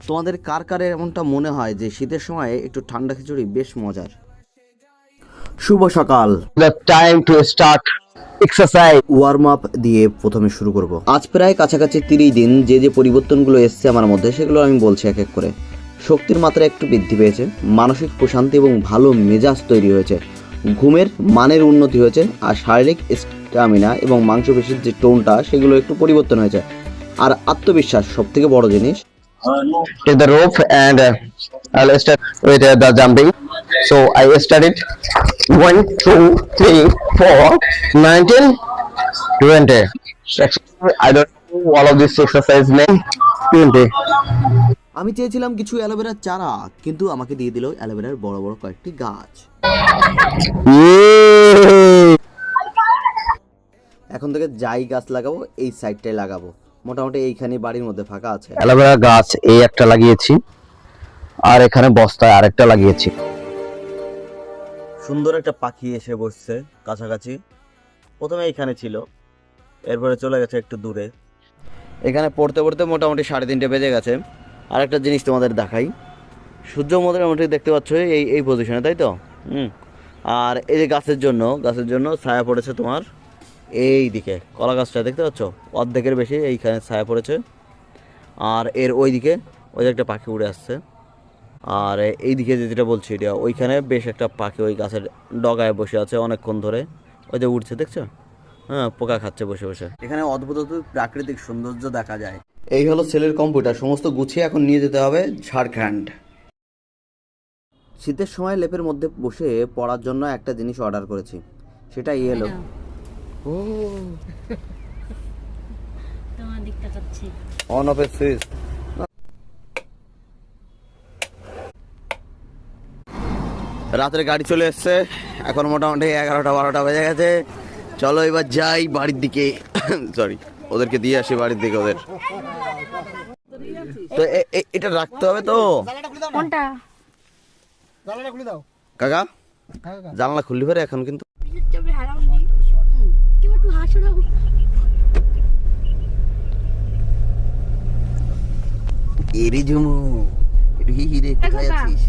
তোমাদের কার কার এমনটা মনে হয় যে শীতের সময় একটু ঠান্ডা খিচুড়ি বেশ মজার? শুভ সকাল। The time to start exercise. Warm up দিয়ে প্রথমে শুরু করব। আজ প্রায় কাছাকাছি 30 দিন যে পরিবর্তনগুলো এসছে আমার মধ্যে সেগুলো আমি বলছি এক এক করে। শক্তির মাত্রা একটু বৃদ্ধি পেয়েছে, মানসিক প্রশান্তি এবং ভালো মেজাজ তৈরি হয়েছে, ঘুমের মানের উন্নতি হয়েছে, আর শারীরিক স্ট্যামিনা এবং মাংসপেশির যে টোনটা সেগুলো একটু পরিবর্তন হয়েছে, আর আত্মবিশ্বাস সব থেকে বড় জিনিস। To the rope and I'll start with the jumping. So I started 1, 2, 3, 4, 19, 20. I don't know all of this exercise name. 20. আমি চেয়েছিলাম কিছু অ্যালোভেরার চারা, কিন্তু আমাকে দিয়ে দিল অ্যালোভেরার বড় বড় কয়েকটি গাছ। Yay! এখন থেকে যাই গাছ লাগাবো এই সাইডটাই লাগাবো, মোটামুটি এইখানে বাড়ির মধ্যে ফাঁকা আছে। অ্যালোভেরা গাছ এই একটা লাগিয়েছি, আর এখানে বস্তায় আরেকটা লাগিয়েছি। সুন্দর একটা পাখি এসে বসছে কাছাকাছি। প্রথমে এইখানে ছিল, এরপরে চলে গেছে একটু দূরে। এখানে পড়তে পড়তে মোটামুটি 3:30 বেজে গেছে। আর একটা জিনিস তোমাদের দেখাই, সূর্য মোটামুটি দেখতে পাচ্ছ এই পজিশনে, তাই তো? আর এই যে গাছের জন্য ছায়া পড়েছে তোমার এই দিকে, কলা গাছটা দেখতে পাচ্ছ অর্ধেকের বেশি এইখানে ছায়া পড়েছে। আর এর ওই দিকে ওই যে একটা পাখি উড়ে আসছে। আর এই দিকে যেটা বলছি এটা, ওইখানে বেশ একটা পাখি ওই গাছের ডগায় বসে আছে অনেকক্ষণ ধরে, ওই যে উঠছে দেখছো? হ্যাঁ, পোকা খাচ্ছে বসে বসে। এখানে অদ্ভুত অদ্ভুত প্রাকৃতিক সৌন্দর্য দেখা যায়। এই হলো ছেলের কম্পিউটার, সমস্ত গুছিয়ে এখন নিয়ে যেতে হবে ঝাড়খণ্ড। শীতের সময় লেপের মধ্যে বসে পড়ার জন্য একটা জিনিস অর্ডার করেছি, সেটা এলো। ও, তোমার দিকটা করছি। অন অফ এর সুইচ। রাতের গাড়ি চলে এসছে, এখন মোটামুটি 11টা-12টা বেজে গেছে। চলো এবার যাই বাড়ির দিকে, সরি ওদেরকে দিয়ে আসি বাড়ির দিকে ওদের। তো এটা রাখতে হবে তো। কোনটা? জানালা খুলে দাও কাকা, হ্যাঁ কাকা। জানলা খুললি পারে এখন কিন্তু। এরে ঝুমু, একটু হি হি রে, কোথায় আছিস?